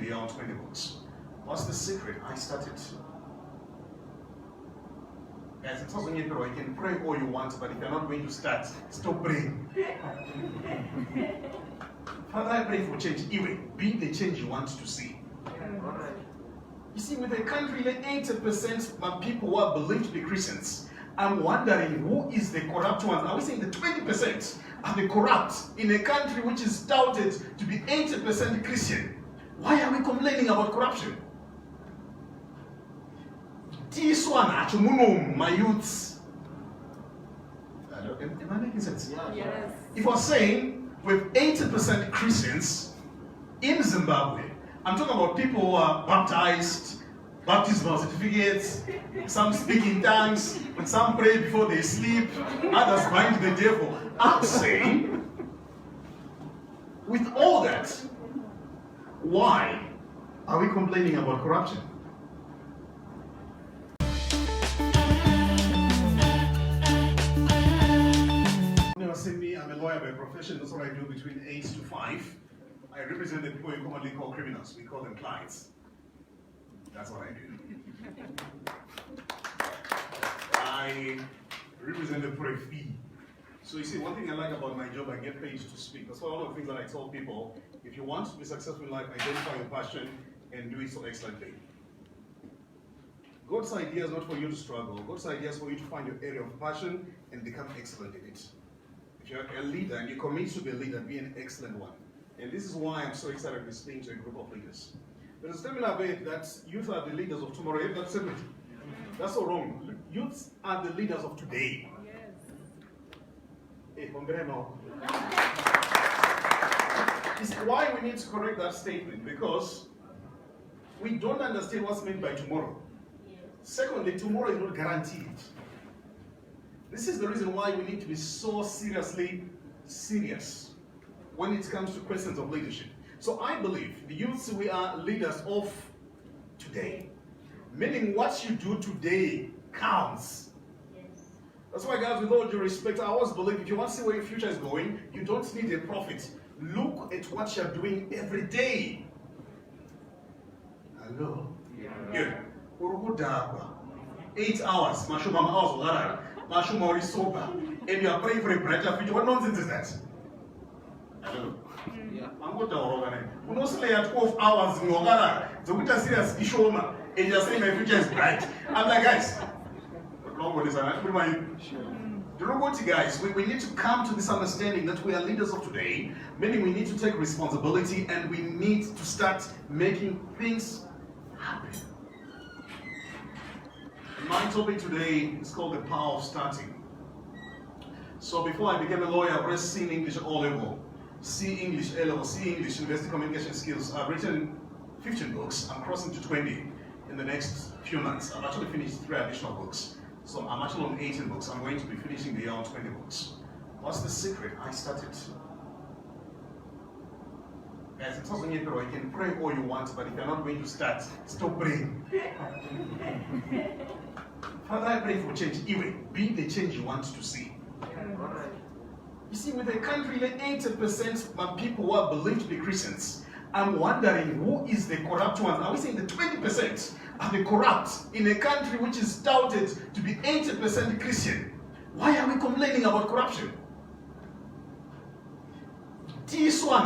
the year on 20 books. What's the secret? I started. Guys, it's not you can pray all you want, but if you're not going to start, stop praying. Father, I pray for change. Anyway, be the change you want to see. You see, with a country like 80% of people who are believed to be Christians, I'm wondering who is the corrupt ones. Are we saying the 20% are the corrupt in a country which is touted to be 80% Christian? Why are we complaining about corruption? This one, my youths. Am I making sense? Yes. If we're saying with 80% Christians in Zimbabwe, I'm talking about people who are baptized, baptismal certificates, some speak in tongues, some pray before they sleep, others bind the devil. I'm saying, with all that, why are we complaining about corruption? I'm a lawyer by profession. That's what I do between 8 to 5. I represent the people you commonly call criminals. We call them clients. That's what I do. I represent them for a fee. So you see, one thing I like about my job, I get paid to speak. That's why one of the things that I tell people, if you want to be successful in life, identify your passion and do it so excellently. God's idea is not for you to struggle. God's idea is for you to find your area of passion and become excellent in it. If you're a leader and you commit to be a leader, be an excellent one. And this is why I'm so excited to be speaking to a group of leaders. There's a similar way that youth are the leaders of tomorrow. That's separate. That's so wrong. Youths are the leaders of today. Yes. It's why we need to correct that statement, because we don't understand what's meant by tomorrow. Yes. Secondly, tomorrow is not guaranteed. This is the reason why we need to be so seriously serious when it comes to questions of leadership. So I believe the youths, we are leaders of today. Meaning what you do today counts. Yes. That's why, guys, with all due respect, I always believe if you want to see where your future is going, you don't need a prophet. Look at what you're doing every day. Hello? Yeah. 8 hours, Mashuma hours, Mashuma is sober, and you are praying for a brighter future. What nonsense is that? Hello? I'm going to we don't stay at 12 hours in Marara. So we just serious issue, and you're saying my future is bright. I'm like, guys, guys, we need to come to this understanding that we are leaders of today, meaning we need to take responsibility and we need to start making things happen. My topic today is called the power of starting. So before I became a lawyer, I've read C English O level, C English A level, C English University Communication Skills. I've written 15 books. I'm crossing to 20 in the next few months. I've actually finished 3 additional books. So I'm actually on 18 books. I'm going to be finishing the year on 20 books. What's the secret? I started. Guys, it's not you can pray all you want, but if you're not going to start, stop praying. Father, I pray for change. Anyway, be the change you want to see. You see, with a country like 80% of people who are believed to be Christians, I'm wondering who is the corrupt ones. Are we saying the 20% are the corrupt in a country which is touted to be 80% Christian? Why are we complaining about corruption? This one,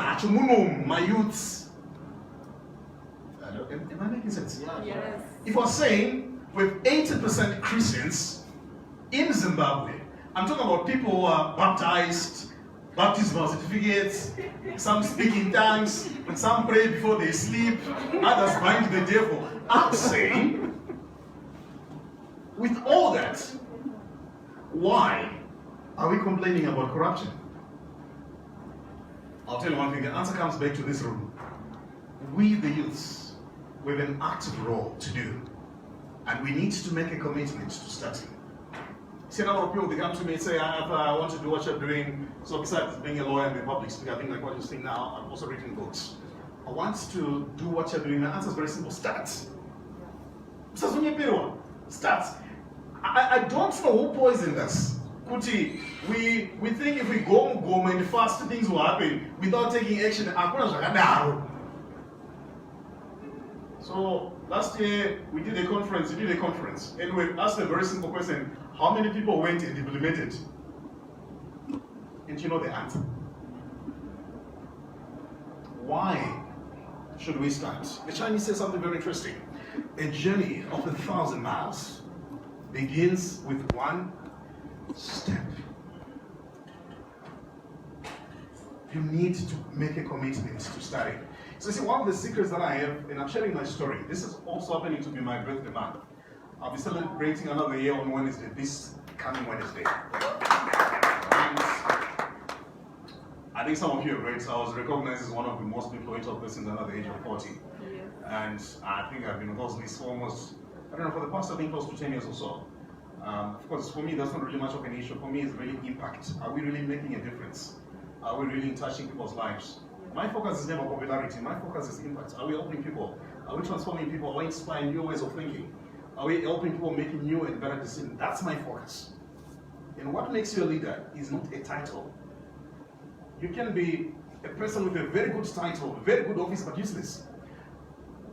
my youths. Am I making sense? Yes. If we're saying with 80% Christians in Zimbabwe, I'm talking about people who are baptized, baptismal certificates, some speak in tongues, some pray before they sleep, others bind the devil. I'm saying, with all that, why are we complaining about corruption? I'll tell you one thing, the answer comes back to this room. We, the youths, we have an active role to do, and we need to make a commitment to starting. See, a number of people, they come to me and say, I want to do what you're doing. So besides being a lawyer and being a public speaker, I think like what you're saying now, I've also written books. I want to do what you're doing. The answer is very simple. Start. Start. I don't know who poisoned us. Kuti, we think if we go and fast, things will happen without taking action. So last year we did a conference, and we asked a very simple question: how many people went and implemented? And you know the answer. Why should we start? The Chinese say something very interesting. A journey of 1,000 miles begins with one step. You need to make a commitment to study. So see, one of the secrets that I have, and I'm sharing my story, this is also happening to be my birthday month. I'll be celebrating another year on Wednesday, this coming Wednesday. And I think some of you have read, so I was recognized as one of the most influential persons under the age of 40. And I think I've been on those lists for almost, I don't know, for the past, I think, close to 10 years or so. Of course, for me, that's not really much of an issue. For me, it's really impact. Are we really making a difference? Are we really touching people's lives? My focus is never popularity. My focus is impact. Are we helping people? Are we transforming people? Are we inspiring new ways of thinking? Are we helping people making new and better decisions? That's my focus. And what makes you a leader is not a title. You can be a person with a very good title, very good office, but useless.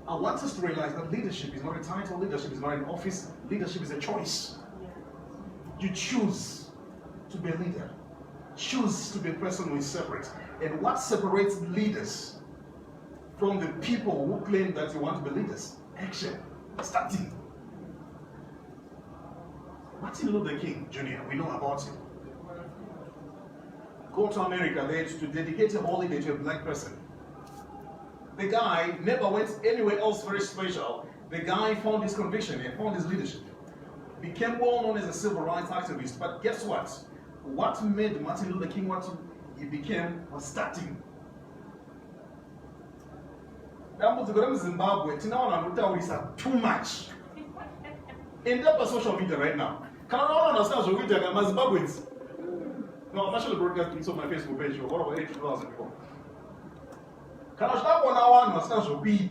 I want us to realize that leadership is not a title, leadership is not an office, leadership is a choice. You choose to be a leader. Choose to be a person who is separate. And what separates leaders from the people who claim that they want to be leaders? Action. Starting. Martin Luther King Jr., we know about him. Go to America, they had to dedicate a holiday to a black person. The guy never went anywhere else very special. The guy found his conviction and found his leadership. Became well known as a civil rights activist. But guess what? What made Martin Luther King what he became was starting. Zimbabwe, too much. End up on social media right now. Can I understand what we're Zimbabweans? No, I'm actually broadcasting this on my Facebook page. What about 8,000 people? Can I start on our understand what we're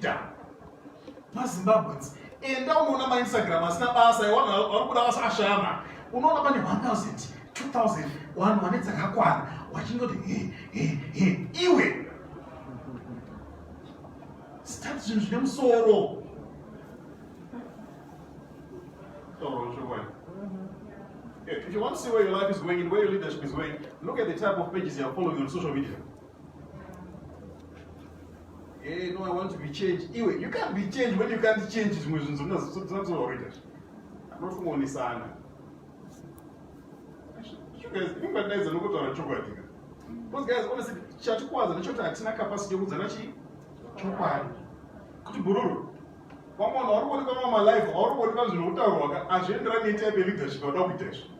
Zimbabweans? And down on my Instagram, I snap us. I want to put us a shama. We know about 1,000, 2,000, 1, it's a Hakwan. Watching it, Iwe. Start to them sorrow. If you want to see where your life is going and where your leadership is going, look at the type of pages you are following on social media. Hey, no, I want to be changed. Anyway, you can't be changed when you can't change it. That's not already. I'm not from only Sana. You guys, think about that as a logo to a chocolate. Those guys, honestly, Chatukwas and Chota Tina capacity was an achi. Chocolate. Could you borrow? One more, or what about my life, or what about the Lota, and she ended up in a leadership or domination.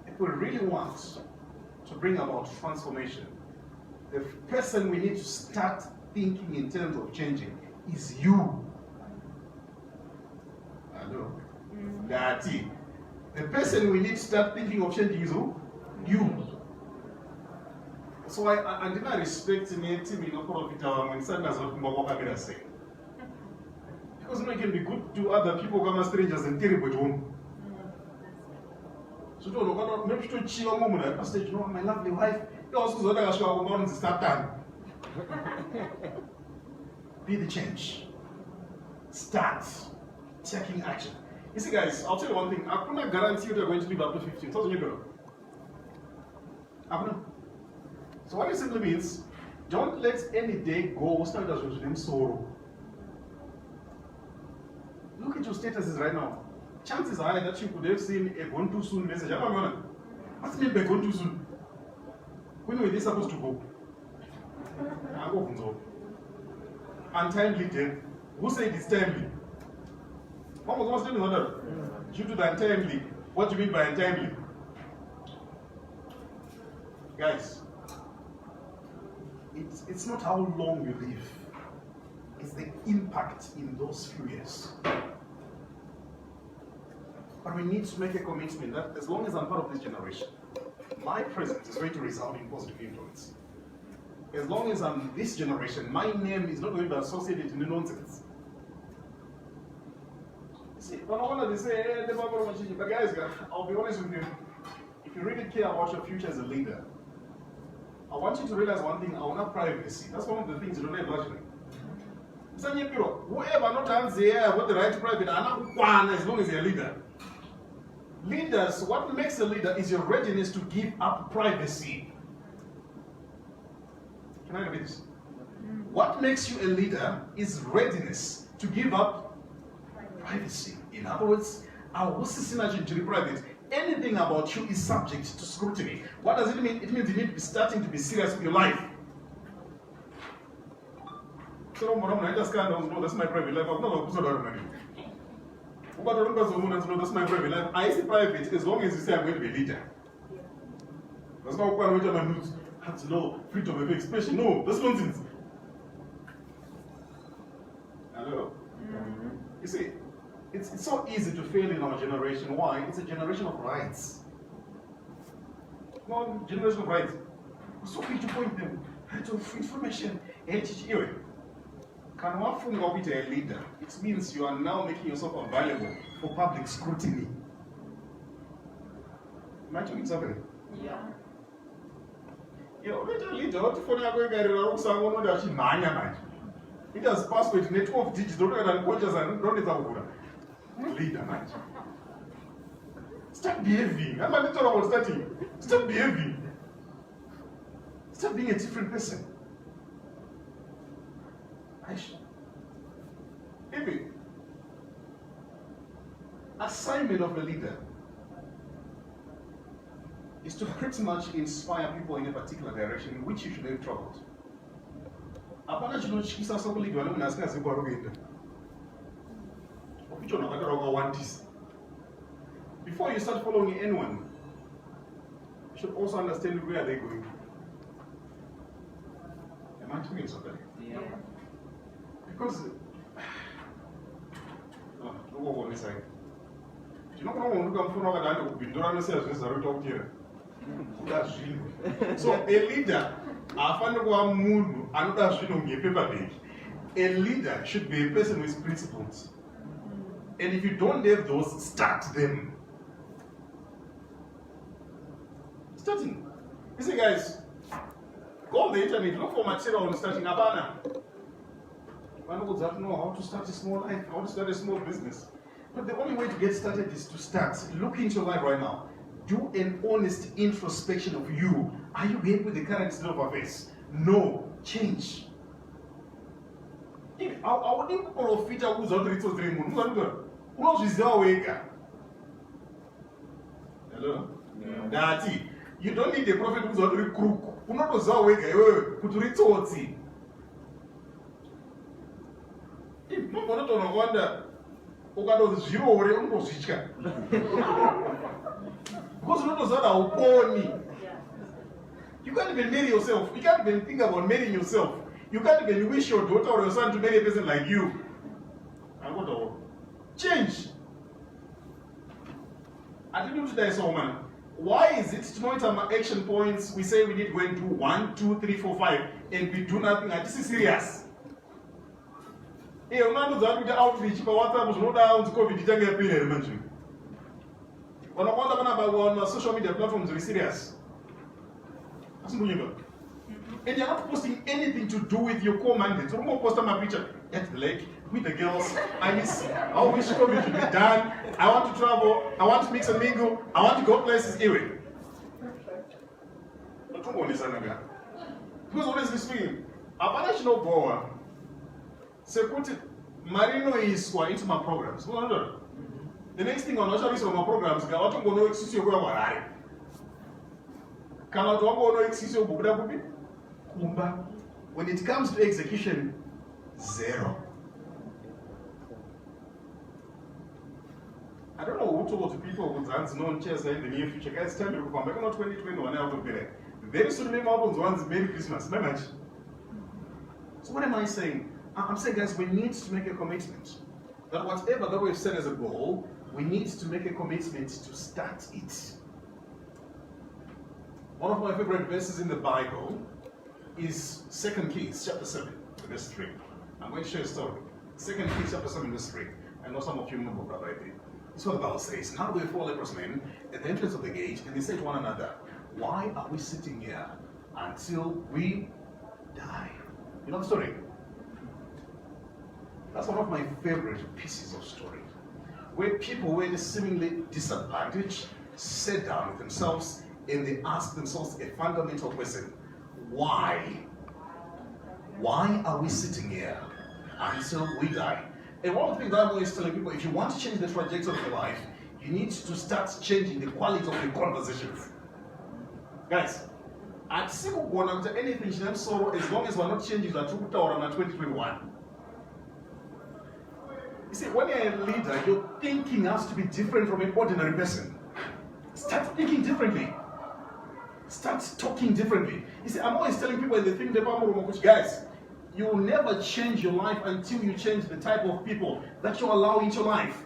If we really want to bring about transformation, the person we need to start thinking in terms of changing is you. Hello? That's it. The person we need to start thinking of changing is who? You. So I did not respect me when Sanders of say. Because it can be good to other people come as strangers and terrible to home. So don't maybe to chill a moment at stage, you know, my lovely wife, you also to start time. Be the change. Start taking action. You see, guys, I'll tell you one thing. I cannot guarantee you they're going to live up to 50. Doesn't you go? So what it simply means, don't let any day go start as with them sorrow. Look at your statuses right now. Chances are that you could have seen a gone too soon message. What's mean by gone too soon? When were they supposed to go? Untimely death. Who said it's timely? What was the other? Due to the untimely. What do you mean by untimely? Guys, it's not how long you live. It's the impact in those few years. But we need to make a commitment that as long as I'm part of this generation, my presence is going to result in positive influence. As long as I'm this generation, my name is not going to be associated with nonsense. See, when I want to say, hey, but guys, I'll be honest with you, if you really care about your future as a leader, I want you to realize one thing, I want privacy. That's one of the things you don't have luxury. Whoever not hands here with the right to private, as long as you're a leader. Leaders, what makes a leader is your readiness to give up privacy. Can I repeat this? What makes you a leader is readiness to give up privacy. In other words, our synergy to be private. Anything about you is subject to scrutiny. What does it mean? It means you need to be starting to be serious with your life. So, no, that's my private life. I'm not going to put that money. That's my private life. I say private as long as you say I'm going to be a leader. That's not what I'm going to know freedom of expression. No, that's nonsense. Hello? Mm-hmm. You see, it's so easy to fail in our generation. Why? It's a generation of rights. No, generation of rights. So quick to point them. Right of information. Anyway, can one form of it a leader? It means you are now making yourself available for public scrutiny. Imagine what's happening. Yeah. It has passed with network of digits, and coaches and don't leader, man. Start behaving. I'm not talking about starting. Start behaving. Start being a different person. Even assignment of a leader is to pretty much inspire people in a particular direction in which you should have traveled. Before you start following anyone, you should also understand where they're going. Am I doing something? Yeah. Because what was I saying? Do you know what I'm looking for? So a leader, a leader should be a person with principles. And if you don't have those, start them. Starting. You see, guys, go on the internet, look for material on starting Abana. One would have to know how to start a small life, how to start a small business. But the only way to get started is to start. Look into your life right now. Do an honest introspection of you. Are you happy with the current state of affairs? No. Change. I wouldn't profit who's out of hello? That's it. You don't need a prophet who's out of crook. Who not was awake, put it to if no one don't wonder, because you can't even marry yourself. You can't even think about marrying yourself. You can't even wish your daughter or your son to marry a person like you. And what the change? I didn't know today, so man. Why is it to monitor our action points? We say we need to go and do 1, 2, 3, 4, 5, and we do nothing. And this is serious. Hey, I'm not going to outreach, but what happens? No down to COVID. It's a period. When I want to social media platforms, are serious. And you're not posting anything to do with your core mandate. So, I'm going to post my picture at the lake with the girls. I wish COVID should be done. I want to travel. I want to mix and mingle. I want to go places anyway. Because honestly speaking, a national board, security, Marino is into my programs. The next thing on our my programs, I want to go no excuse your way. Cannot go no excuse your Kumba. When it comes to execution, 0. I don't know who told people with hands known chairs in the near future. Guys, tell me, I'm back on 2021 out of there. Very soon, maybe happens once Merry Christmas. Very much. So, what am I saying? I'm saying, guys, we need to make a commitment that whatever that we've set as a goal, we need to make a commitment to start it. One of my favorite verses in the Bible is 2 Kings chapter 7, verse 3. I'm going to share a story. 2 Kings chapter 7, verse 3. I know some of you remember, brother, I think. This is what the Bible says. Now there were 4 leprous men at the entrance of the gate, and they said to one another, "Why are we sitting here until we die. You know the story? That's one of my favorite pieces of story, where people were seemingly disadvantaged sat down with themselves and they asked themselves a fundamental question: why? Why are we sitting here until we die? And one of the things that I'm always telling people, if you want to change the trajectory of your life, you need to start changing the quality of your conversations. Guys, at single one after anything, so as long as we're not changing that 2021. You see, when you're a leader, your thinking has to be different from an ordinary person. Start thinking differently. Start talking differently. You see, I'm always telling people in the thing, guys, you will never change your life until you change the type of people that you allow into your life.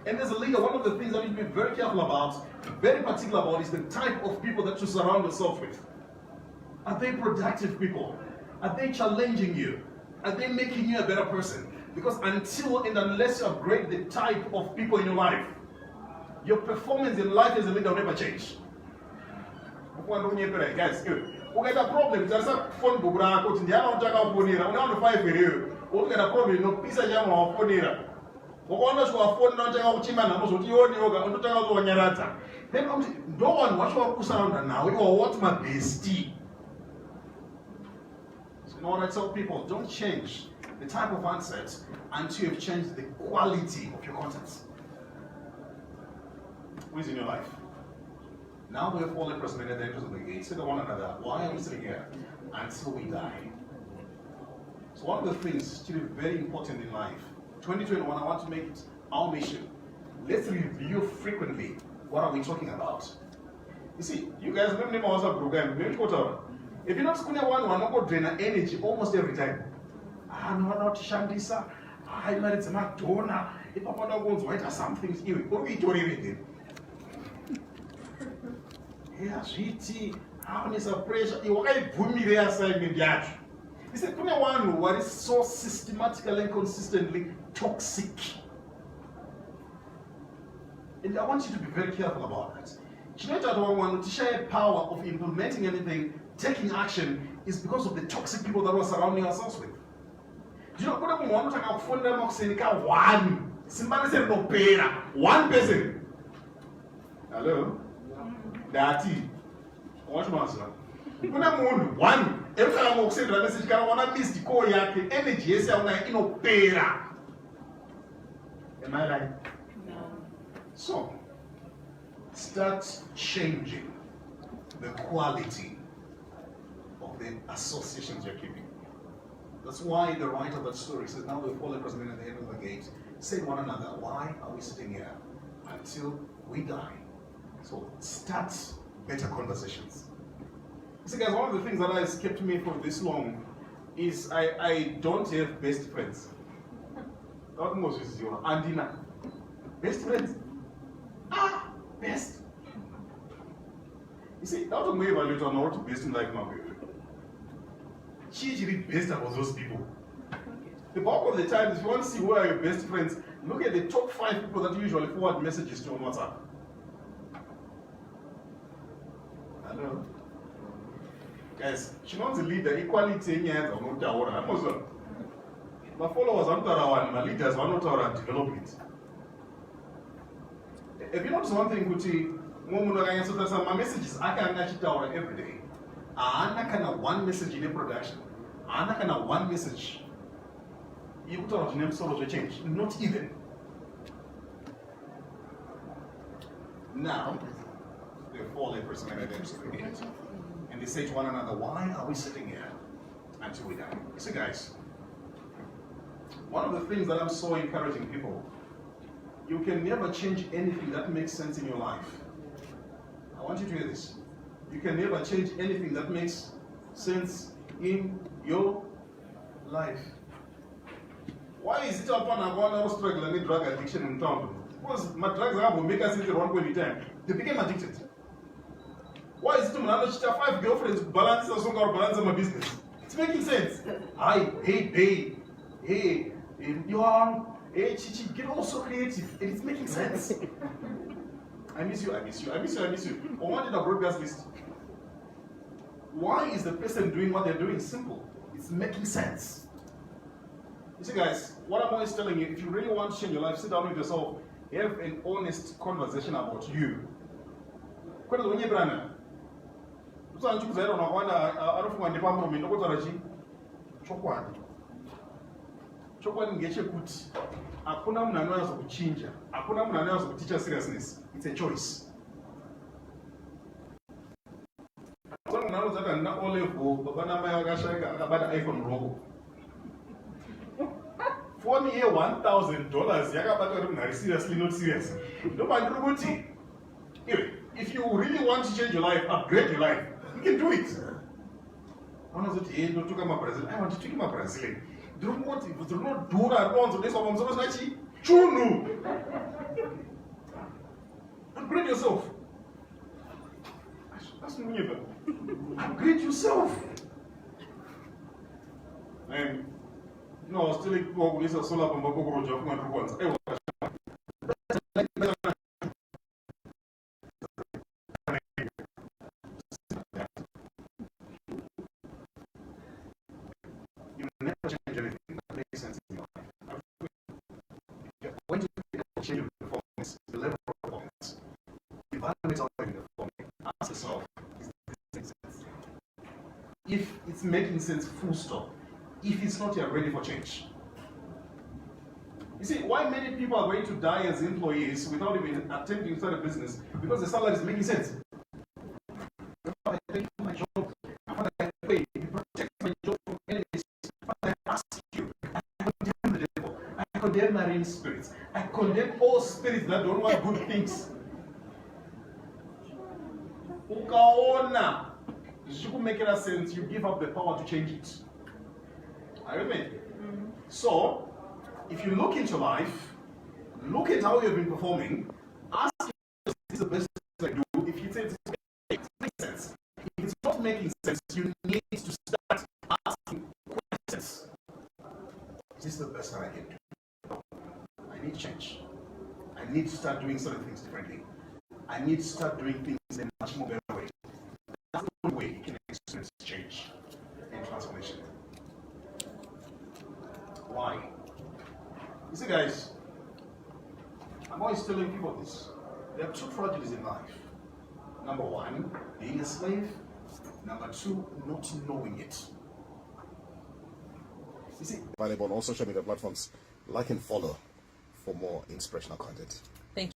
And as a leader, one of the things that you need to be very careful about, very particular about, is the type of people that you surround yourself with. Are they productive people? Are they challenging you? Are they making you a better person? Because until and unless you upgrade the type of people in your life, your performance in life as a leader will never change. Guys, we get a problem. There's a phone book. We get a problem. We get a problem. No pizza jam or phone here. We want to go phone. Not just chimana. No, so you only go. Not just go nyarata. Then no one watch what goes around now. You are what my bestie. So you know what I tell people? Don't change the type of answers until you've changed the quality of your contents. Who is in your life? Now we have all represented the interest of the gate. Say to one another, why are we sitting here until we die? So one of the things which is very important in life, 2021, I want to make it our mission. Let's review frequently. What are we talking about? You see, you guys remember our program. If you're not school one not go drain energy almost every time. I'm not Shandisa. I'm married to Madonna. If I want to go to some things, what are we doing? Yeah, sweetie, how is a pressure? You are put me there assignment yet. He said, come one who is so systematically and consistently toxic. And I want you to be very careful about that. You know that one to share power of implementing anything, taking action, is because of the toxic people that we're surrounding ourselves with. Do you know what I want to talk about? One. Somebody said no pain. One person. Hello? Dati, what was that? When I'm on one, every time I say the message, I want to miss the core energy. Yes, I'm like, pera. Am I right? No. So, start changing the quality of the associations you're keeping. That's why the writer of that story says, now we've all represented at the end of the gate. Say to one another, why are we sitting here until we die? So start better conversations. You see, guys, one of the things that has kept me for this long is I don't have best friends. That most is your Andina. Best friends. Best. You see, that was my evaluate on how to best in life now. She really best about those people. The bulk of the time, if you want to see who are your best friends, look at the top 5 people that you usually forward messages to on WhatsApp. Hello? Guys, she wants a leader equally 10 years or not. My followers are not around, my leaders are not around developing it. If you notice one thing, my messages I can actually every day. I can one message in a production. I can one message. You put out name sort of change. Not even. Now, they fall a person and they say to one another, why are we sitting here until we die? You see, guys, one of the things that I'm so encouraging people, you can never change anything that makes sense in your life. I want you to hear this. You can never change anything that makes sense in your life. Why is it upon a one struggle with drug addiction in town? Because my drugs will make us into one point in time. They became addicted. Why is it to manage 5 girlfriends balance or balance my business? It's making sense. Hey, babe, hey, you are, hey, Chichi, get also creative. And it's making sense. I miss you. I want you to broadcast list. Why is the person doing what they're doing? Simple. It's making sense. You see, guys, what I'm always telling you, if you really want to change your life, sit down with yourself, have an honest conversation about you. Chokwadi ngechekuti hakuna munhu anoweza kuchinja, hakuna munhu anoweza kuticha seriousness. It's a choice. Munhu anoweza kuti ndina O level, baba namai vakashayika akabata iPhone roko. Phone ye $1,000 yakabata kuti munhu ari seriously not serious. Ndobva ndiri kuti if you really want to change your life, upgrade your life, you can do it. Vanozoti hey ndotuka maBrazil, I want to tuki maBrazil. Ndiri dura ronzodeswa pamusoro sinachi chunu. Upgrade yourself. That's munyeba. Upgrade yourself. And no, still kulisa solar pamba kokoroja kuma ndikwanza. When you change your performance, the level of performance, evaluate how you're performing. Ask yourself, is this making sense? If it's making sense, full stop. If it's not, you're ready for change. You see, why many people are going to die as employees without even attempting to start a business? Because the salary is making sense. I take my job, I pay, you protect my job from enemies. I ask you, I condemn the devil, I condemn marine spirits, I condemn all spirits that don't want good things. Ukaona, you make it sense, you give up the power to change it. Are you with me? So, if you look into life, look at how you've been performing, ask yourself, is this the best I do? If you say it's okay, it makes sense. If it's not making sense, you need to start asking questions. Is this the best that I can do? I need change. I need to start doing certain things differently. I need to start doing things in a much more better way. That's the only way you can experience change and transformation. Why? You see, guys, I'm always telling people this. There are two tragedies in life. Number one, being a slave. Number two, not knowing it. You see, available on all social media platforms. Like and follow for more inspirational content.